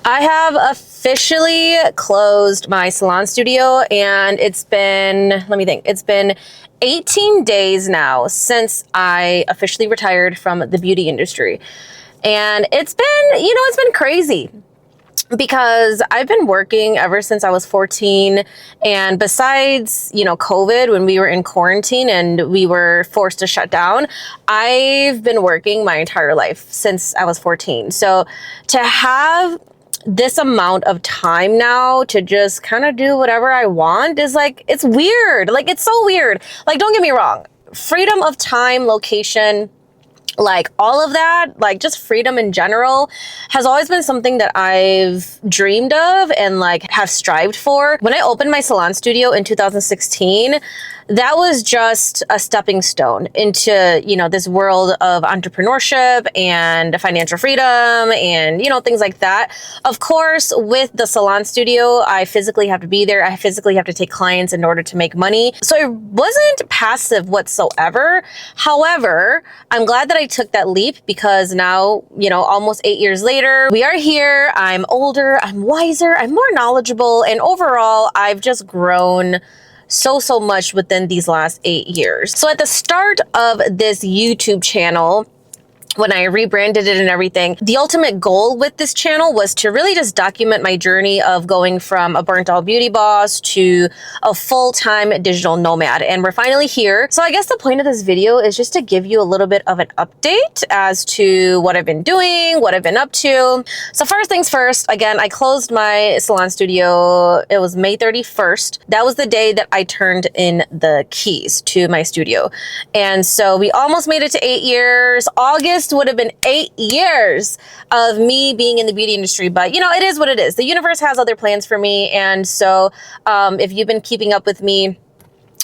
I have officially closed my salon studio, and it's been, let me think, it's been 18 days now since I officially retired from the beauty industry. And it's been, it's been crazy because I've been working ever since I was 14. And besides, COVID, when we were in quarantine and we were forced to shut down, I've been working my entire life since I was 14. So to have this amount of time now to just kind of do whatever I want is like, it's weird. Like, it's so weird. Like, don't get me wrong. Freedom of time, location, like all of that, like just freedom in general has always been something that I've dreamed of and like have strived for. When I opened my salon studio in 2016, that was just a stepping stone into, this world of entrepreneurship and financial freedom and, things like that. Of course, with the salon studio, I physically have to be there. I physically have to take clients in order to make money. So it wasn't passive whatsoever. However, I'm glad that I took that leap because now, almost 8 years later, we are here. I'm older, I'm wiser, I'm more knowledgeable. And overall, I've just grown so much within these last 8 years. So at the start of this YouTube channel, when I rebranded it and everything, the ultimate goal with this channel was to really just document my journey of going from a burnt out beauty boss to a full-time digital nomad. And we're finally here. So I guess the point of this video is just to give you a little bit of an update as to what I've been doing, what I've been up to. So first things first, again, I closed my salon studio. It was May 31st. That was the day that I turned in the keys to my studio. And so we almost made it to 8 years. August would have been 8 years of me being in the beauty industry, but it is what it is. The universe has other plans for me. And so if you've been keeping up with me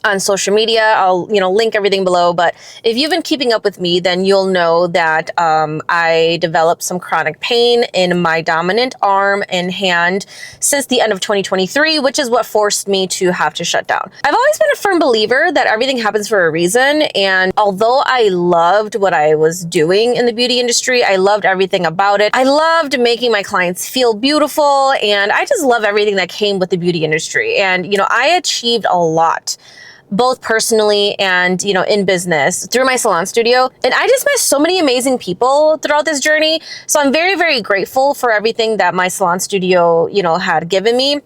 on social media, I'll link everything below, but if you've been keeping up with me, then you'll know that I developed some chronic pain in my dominant arm and hand since the end of 2023, which is what forced me to have to shut down. I've always been a firm believer that everything happens for a reason, and although I loved what I was doing in the beauty industry, I loved everything about it. I loved making my clients feel beautiful, and I just love everything that came with the beauty industry. And I achieved a lot, both personally and, in business through my salon studio. And I just met so many amazing people throughout this journey. So I'm very, very grateful for everything that my salon studio, had given me.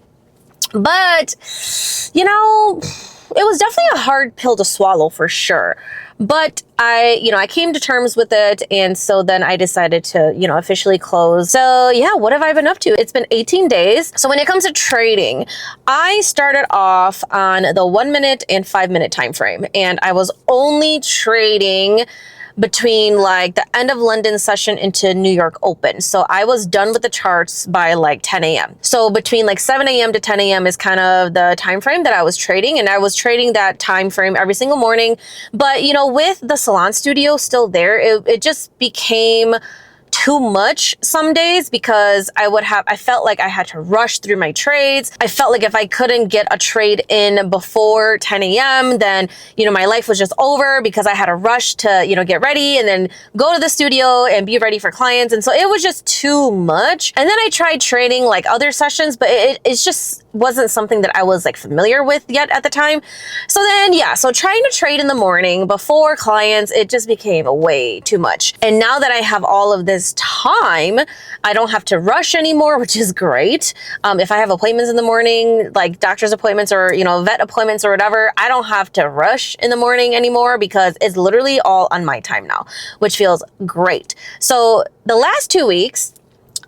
But, it was definitely a hard pill to swallow for sure. But I came to terms with it. And so then I decided to, officially close. So yeah, what have I been up to? It's been 18 days. So when it comes to trading, I started off on the 1 minute and 5 minute time frame. And I was only trading between like the end of London session into New York open. So I was done with the charts by like 10 a.m. So between like 7 a.m. to 10 a.m. is kind of the time frame that I was trading. And I was trading that time frame every single morning. But, with the salon studio still there, it just became too much some days because I felt like I had to rush through my trades. I felt like if I couldn't get a trade in before 10 a.m., then, my life was just over because I had to rush to, get ready and then go to the studio and be ready for clients. And so it was just too much. And then I tried trading like other sessions, but it's just wasn't something that I was like familiar with yet at the time. So then, so trying to trade in the morning before clients, it just became way too much. And now that I have all of this time, I don't have to rush anymore, which is great. If I have appointments in the morning, like doctor's appointments or, vet appointments or whatever, I don't have to rush in the morning anymore because it's literally all on my time now, which feels great. So the last 2 weeks,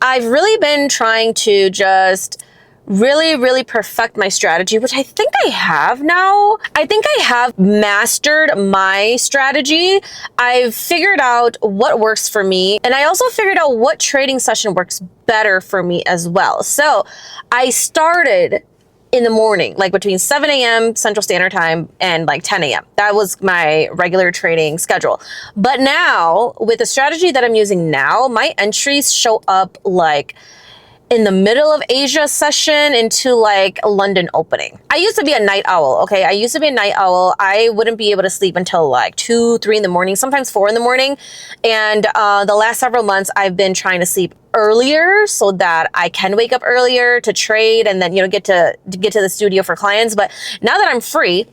I've really been trying to just really perfect my strategy, which I think I have now. I think I have mastered my strategy. I've figured out what works for me. And I also figured out what trading session works better for me as well. So I started in the morning, like between 7 a.m. Central Standard Time and like 10 a.m. That was my regular trading schedule. But now with the strategy that I'm using now, my entries show up like in the middle of Asia session into like a London opening. I used to be a night owl, okay? I used to be a night owl. I wouldn't be able to sleep until like 2, 3 in the morning, sometimes 4 in the morning. And the last several months, I've been trying to sleep earlier so that I can wake up earlier to trade and then, get to the studio for clients. But now that I'm free,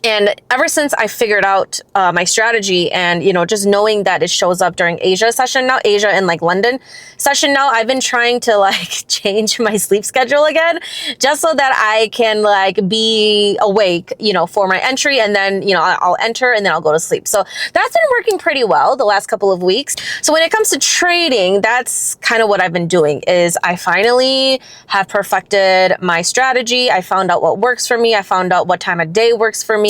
and ever since I figured out my strategy and, just knowing that it shows up during Asia session now, Asia and like London session now, I've been trying to like change my sleep schedule again, just so that I can like be awake, for my entry. And then, I'll enter and then I'll go to sleep. So that's been working pretty well the last couple of weeks. So when it comes to trading, that's kind of what I've been doing is I finally have perfected my strategy. I found out what works for me. I found out what time of day works for me.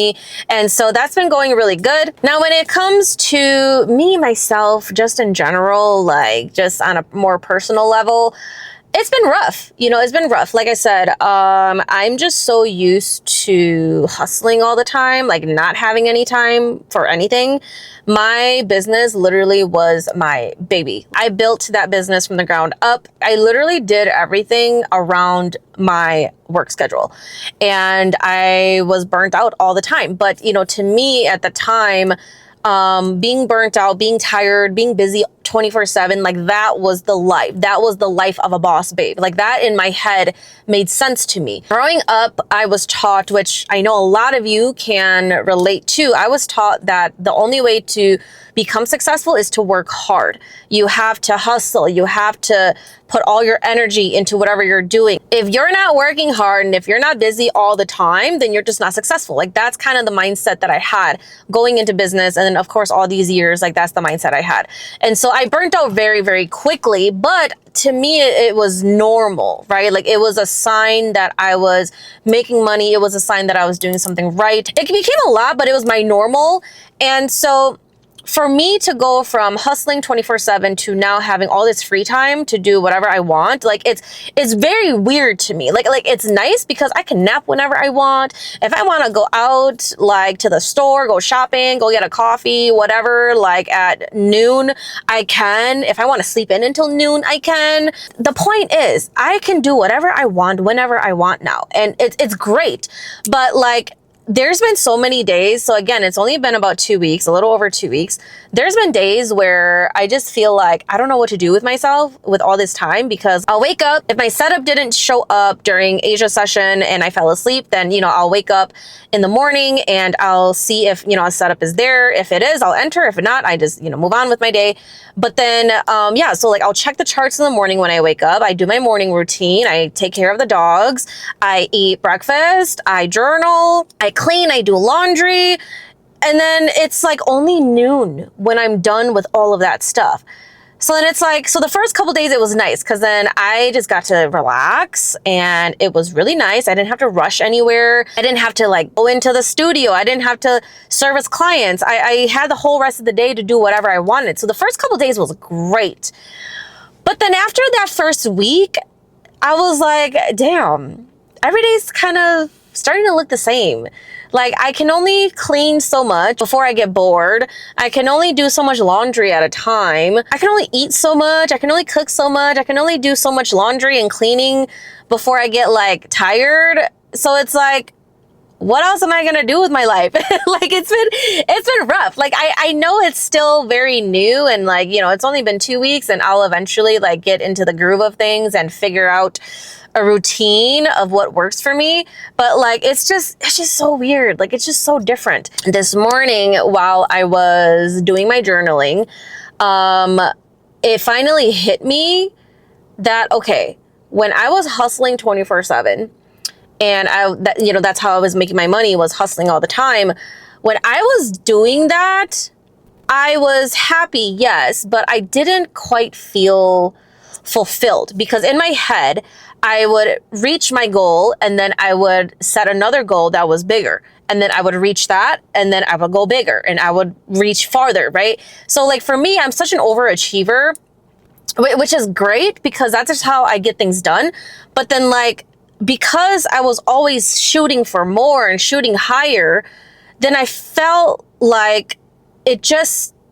And so that's been going really good. Now, when it comes to me, myself, just in general, like just on a more personal level, it's been rough. It's been rough. Like I said, I'm just so used to hustling all the time, like not having any time for anything. My business literally was my baby. I built that business from the ground up. I literally did everything around my work schedule and I was burnt out all the time. But, to me at the time, being burnt out, being tired, being busy 24/7, like that was the life. That was the life of a boss babe. Like that in my head made sense to me. Growing up, I was taught, which I know a lot of you can relate to, I was taught that the only way to become successful is to work hard. You have to hustle. You have to put all your energy into whatever you're doing. If you're not working hard and if you're not busy all the time, then you're just not successful. Like that's kind of the mindset that I had going into business. And then of course, all these years, like that's the mindset I had. And so I burnt out very, very quickly, but to me, it was normal, right? Like it was a sign that I was making money. It was a sign that I was doing something right. It became a lot, but it was my normal. And so for me to go from hustling 24/7 to now having all this free time to do whatever I want, like it's very weird to me. Like it's nice because I can nap whenever I want. If I want to go out like to the store, go shopping, go get a coffee, whatever, like at noon, I can. If I want to sleep in until noon, I can. The point is, I can do whatever I want whenever I want now. And it's great. But like there's been so many days. So again, it's only been about 2 weeks, a little over 2 weeks. There's been days where I just feel like I don't know what to do with myself with all this time because I'll wake up. If my setup didn't show up during Asia session and I fell asleep, then, I'll wake up in the morning and I'll see if, a setup is there. If it is, I'll enter. If not, I just, move on with my day. But then, so like I'll check the charts in the morning when I wake up. I do my morning routine. I take care of the dogs. I eat breakfast. I journal. I clean. I do laundry. And then it's like only noon when I'm done with all of that stuff. So then it's like, so the first couple days it was nice because then I just got to relax and it was really nice. I didn't have to rush anywhere. I didn't have to like go into the studio. I didn't have to service clients. I had the whole rest of the day to do whatever I wanted. So the first couple days was great. But then after that first week, I was like, damn, every day's kind of starting to look the same. Like I can only clean so much before I get bored. I can only do so much laundry at a time. I can only eat so much. I can only cook so much. I can only do so much laundry and cleaning before I get like tired. So it's like, what else am I going to do with my life? Like it's been rough. Like I know it's still very new and like, it's only been 2 weeks and I'll eventually like get into the groove of things and figure out a routine of what works for me. But like, it's just so weird. Like, it's just so different. This morning, while I was doing my journaling, it finally hit me that, okay, when I was hustling 24/7 and that's how I was making my money, was hustling all the time. When I was doing that, I was happy, yes, but I didn't quite feel fulfilled because in my head, I would reach my goal and then I would set another goal that was bigger. And then I would reach that and then I would go bigger and I would reach farther, right? So like for me, I'm such an overachiever, which is great because that's just how I get things done. But then like, because I was always shooting for more and shooting higher, then I felt like it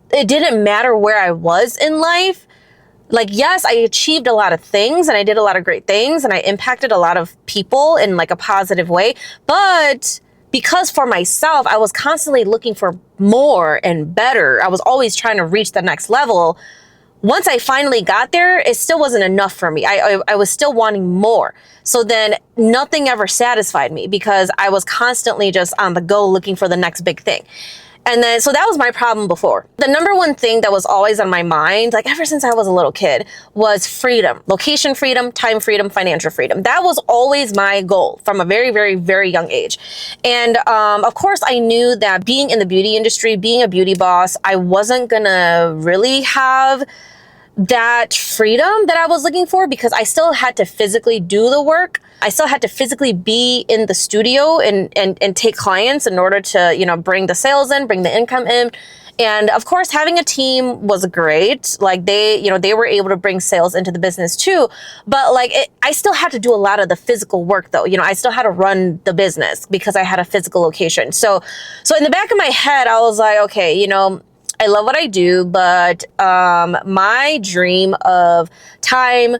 didn't matter where I was in life. Like, yes, I achieved a lot of things and I did a lot of great things and I impacted a lot of people in like a positive way. But because for myself, I was constantly looking for more and better. I was always trying to reach the next level. Once I finally got there, it still wasn't enough for me. I was still wanting more. So then nothing ever satisfied me because I was constantly just on the go looking for the next big thing. And then, so that was my problem before. The number one thing that was always on my mind, like ever since I was a little kid, was freedom, location freedom, time freedom, financial freedom. That was always my goal from a very, very, very young age. And of course, I knew that being in the beauty industry, being a beauty boss, I wasn't gonna really have that freedom that I was looking for because I still had to physically do the work. I still had to physically be in the studio and take clients in order to, you know, bring the sales in, bring the income in. And of course, having a team was great. Like they were able to bring sales into the business too. But like I still had to do a lot of the physical work though. You know, I still had to run the business because I had a physical location. So in the back of my head, I was like, okay, you know, I love what I do, but my dream of time,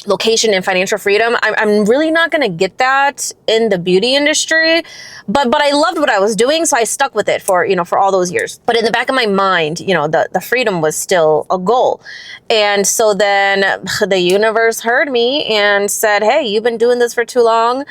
location, and financial freedom, I'm really not going to get that in the beauty industry. But I loved what I was doing, so I stuck with it for all those years. But in the back of my mind, you know, the freedom was still a goal. And so then the universe heard me and said, hey, you've been doing this for too long.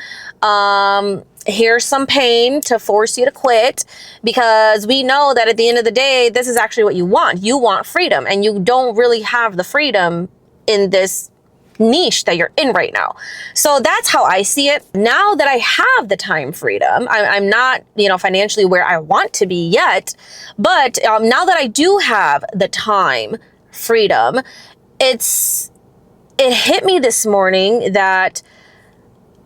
Here's some pain to force you to quit because we know that at the end of the day, this is actually what you want. You want freedom and you don't really have the freedom in this niche that you're in right now. So that's how I see it. Now that I have the time freedom, I'm not, you know, financially where I want to be yet, but now that I do have the time freedom, it hit me this morning that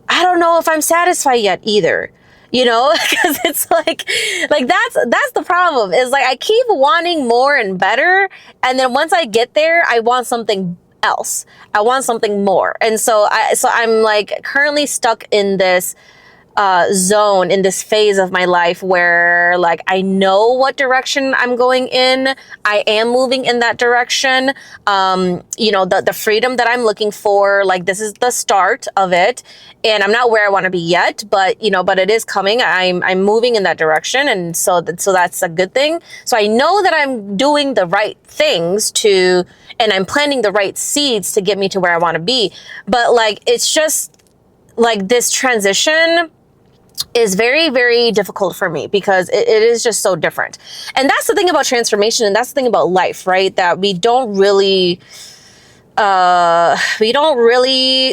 I don't know if I'm satisfied yet either, you know, because it's like that's the problem is like I keep wanting more and better. And then once I get there, I want something else. I want something more. And so I'm like currently stuck in this zone, in this phase of my life where like I know what direction I'm going in. I am moving in that direction. You know, the freedom that I'm looking for, like this is the start of it. And I'm not where I want to be yet, but you know, but it is coming. I'm moving in that direction. And so that's a good thing. So I know that I'm doing the right things and I'm planting the right seeds to get me to where I want to be. But like, it's just like this transition is very, very difficult for me because it is just so different. And that's the thing about transformation. And that's the thing about life, right? That we don't really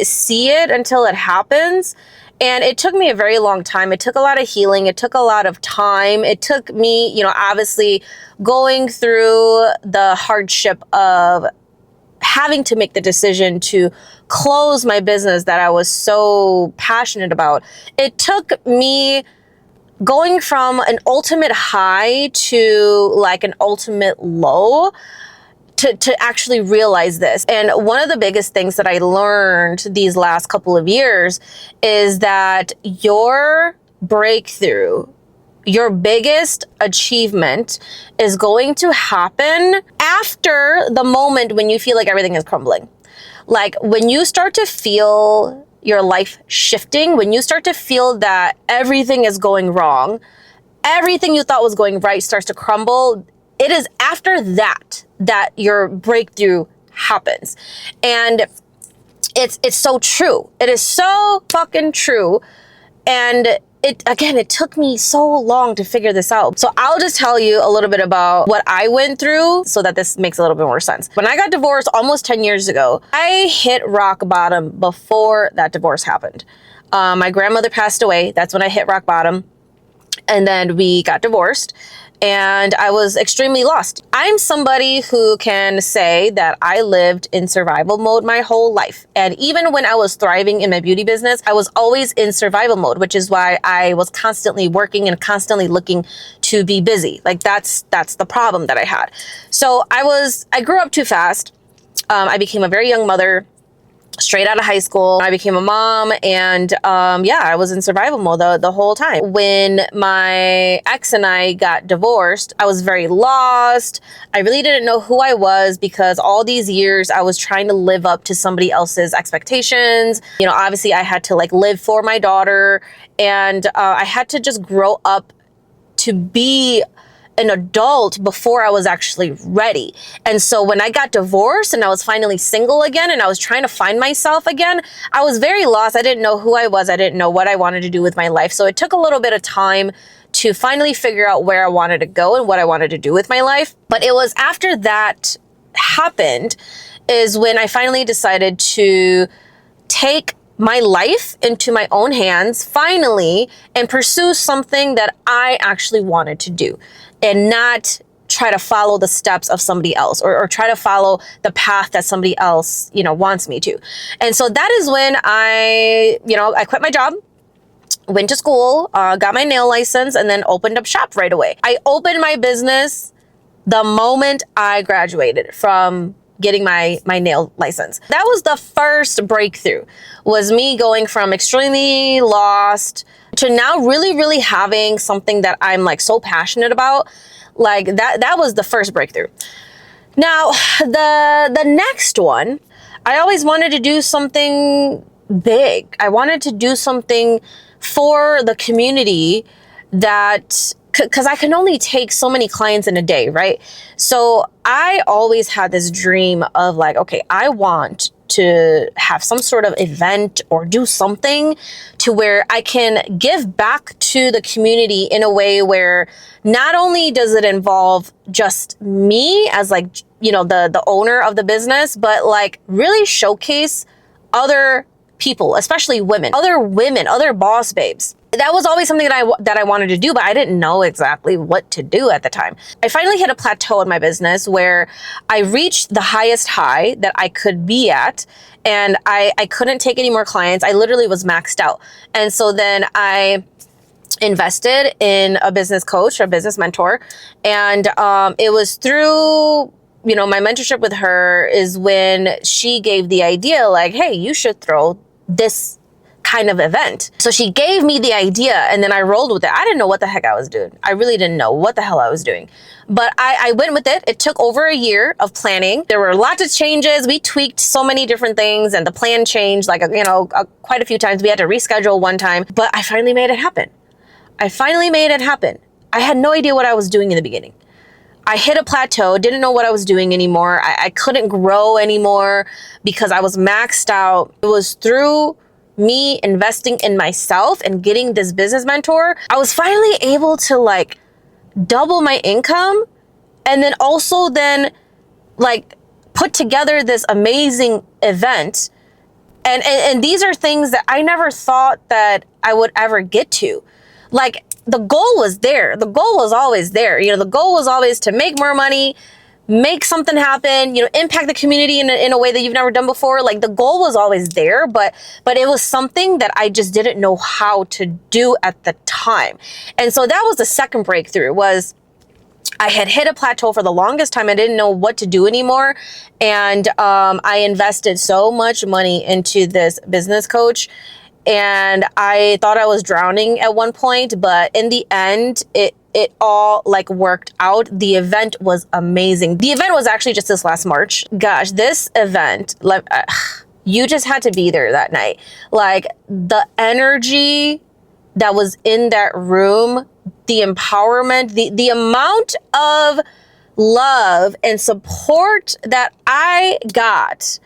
see it until it happens. And it took me a very long time. It took a lot of healing. It took a lot of time. It took me, you know, obviously going through the hardship of having to make the decision to close my business that I was so passionate about. It took me going from an ultimate high to like an ultimate low to actually realize this. And one of the biggest things that I learned these last couple of years is that your breakthrough, your biggest achievement is going to happen after the moment when you feel like everything is crumbling. Like when you start to feel your life shifting, when you start to feel that everything is going wrong, everything you thought was going right starts to crumble, it is after that your breakthrough happens. And it's so true. It is so fucking true. And it took me so long to figure this out. So I'll just tell you a little bit about what I went through so that this makes a little bit more sense. When I got divorced almost 10 years ago, I hit rock bottom before that divorce happened. My grandmother passed away. That's when I hit rock bottom. And then we got divorced. And I was extremely lost. I'm somebody who can say that I lived in survival mode my whole life. And even when I was thriving in my beauty business, I was always in survival mode, which is why I was constantly working and constantly looking to be busy. Like that's the problem that I had. So I grew up too fast. I became a very young mother. straight out of high school. I became a mom, and yeah, I was in survival mode the whole time. When my ex and I got divorced, I was very lost. I really didn't know who I was, because all these years I was trying to live up to somebody else's expectations. You know, obviously I had to like live for my daughter, and I had to just grow up to be an adult before I was actually ready. And so when I got divorced and I was finally single again and I was trying to find myself again, I was very lost. I didn't know who I was. I didn't know what I wanted to do with my life. So it took a little bit of time to finally figure out where I wanted to go and what I wanted to do with my life. But it was after that happened is when I finally decided to take my life into my own hands finally and pursue something that I actually wanted to do, and not try to follow the steps of somebody else, or try to follow the path that somebody else, you know, wants me to. And so that is when I quit my job, went to school, got my nail license, and then opened up shop right away. I opened my business the moment I graduated from getting my nail license. That was the first breakthrough, was me going from extremely lost to now really having something that I'm like so passionate about. Like that was the first breakthrough. Now, the next one, I always wanted to do something big. I wanted to do something for the community that, because I can only take so many clients in a day, right? So I always had this dream of like, okay, I want to have some sort of event or do something to where I can give back to the community in a way where not only does it involve just me as like, you know, the owner of the business, but like really showcase other people, especially women, other boss babes. That was always something that I wanted to do, but I didn't know exactly what to do at the time. I finally hit a plateau in my business where I reached the highest high that I could be at, and I couldn't take any more clients. I literally was maxed out. And so then I invested in a business coach, a business mentor, and it was through, you know, my mentorship with her is when she gave the idea like, hey, you should throw this kind of event. So she gave me the idea, and then I rolled with it. I didn't know what the heck I was doing. I really didn't know what the hell I was doing. But I went with it. It took over a year of planning. There were lots of changes. We tweaked so many different things, and the plan changed like, you know, quite a few times. We had to reschedule one time, but I finally made it happen. I had no idea what I was doing in the beginning. I hit a plateau, didn't know what I was doing anymore. I couldn't grow anymore because I was maxed out. It was through me investing in myself and getting this business mentor, I was finally able to like double my income, and then also then like put together this amazing event. And these are things that I never thought that I would ever get to. Like the goal was there. The goal was always there. You know, the goal was always to make more money, make something happen, you know, impact the community in a way that you've never done before. Like the goal was always there, but it was something that I just didn't know how to do at the time. And so that was the second breakthrough, was I had hit a plateau for the longest time. I didn't know what to do anymore. And I invested so much money into this business coach, and I thought I was drowning at one point, but in the end, it all like worked out. The event was amazing. The event was actually just this last March. Gosh, this event, like, you just had to be there that night. Like the energy that was in that room, the empowerment, the amount of love and support that I got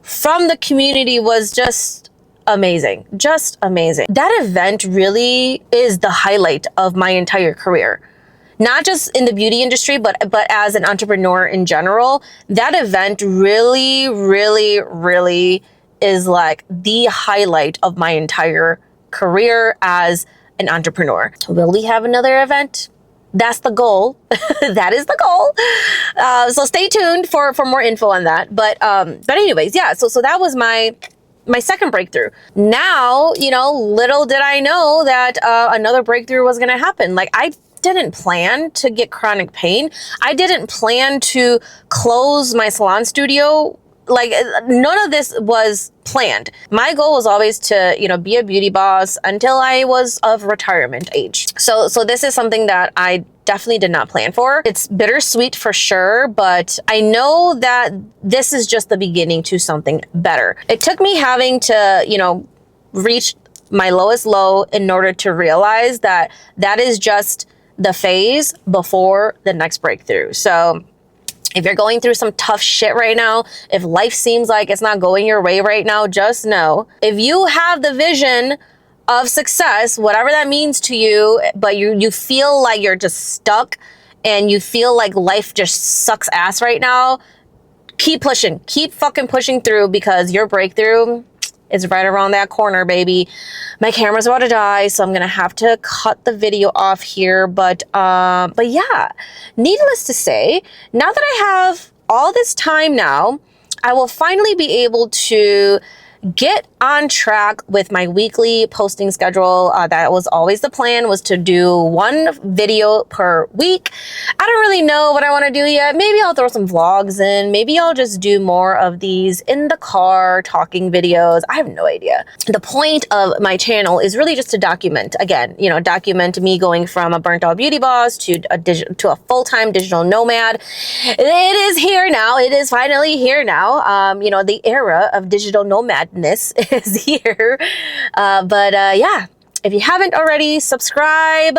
from the community was just amazing. Just amazing. That event really is the highlight of my entire career. Not just in the beauty industry, but as an entrepreneur in general. That event really is like the highlight of my entire career as an entrepreneur. Will we have another event? That's the goal. That is the goal. So stay tuned for more info on that. But anyways, yeah. So that was my second breakthrough. Now, you know, little did I know that another breakthrough was going to happen. Like I didn't plan to get chronic pain. I didn't plan to close my salon studio like none of this was planned. My goal was always to, you know, be a beauty boss until I was of retirement age. So this is something that I definitely did not plan for. It's bittersweet for sure, but I know that this is just the beginning to something better. It took me having to, you know, reach my lowest low in order to realize that that is just the phase before the next breakthrough. So if you're going through some tough shit right now, if life seems like it's not going your way right now, just know, if you have the vision of success, whatever that means to you, but you feel like you're just stuck and you feel like life just sucks ass right now, keep pushing. Keep fucking pushing through, because your breakthrough is right around that corner, baby. My camera's about to die, so I'm gonna have to cut the video off here. But yeah, needless to say, now that I have all this time now, I will finally be able to get on track with my weekly posting schedule. That was always the plan, was to do one video per week. I don't really know what I want to do yet. Maybe I'll throw some vlogs in. Maybe I'll just do more of these in the car talking videos. I have no idea. The point of my channel is really just to document, again, you know, document me going from a burnt out beauty boss to a full-time digital nomad. It is here now. It is finally here now. You know, the era of digital nomadness is here. Yeah, if you haven't already, subscribe,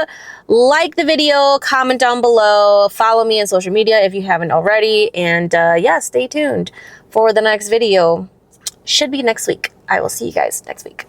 like the video, comment down below, follow me on social media if you haven't already, and yeah, stay tuned for the next video. Should be next week. I will see you guys next week.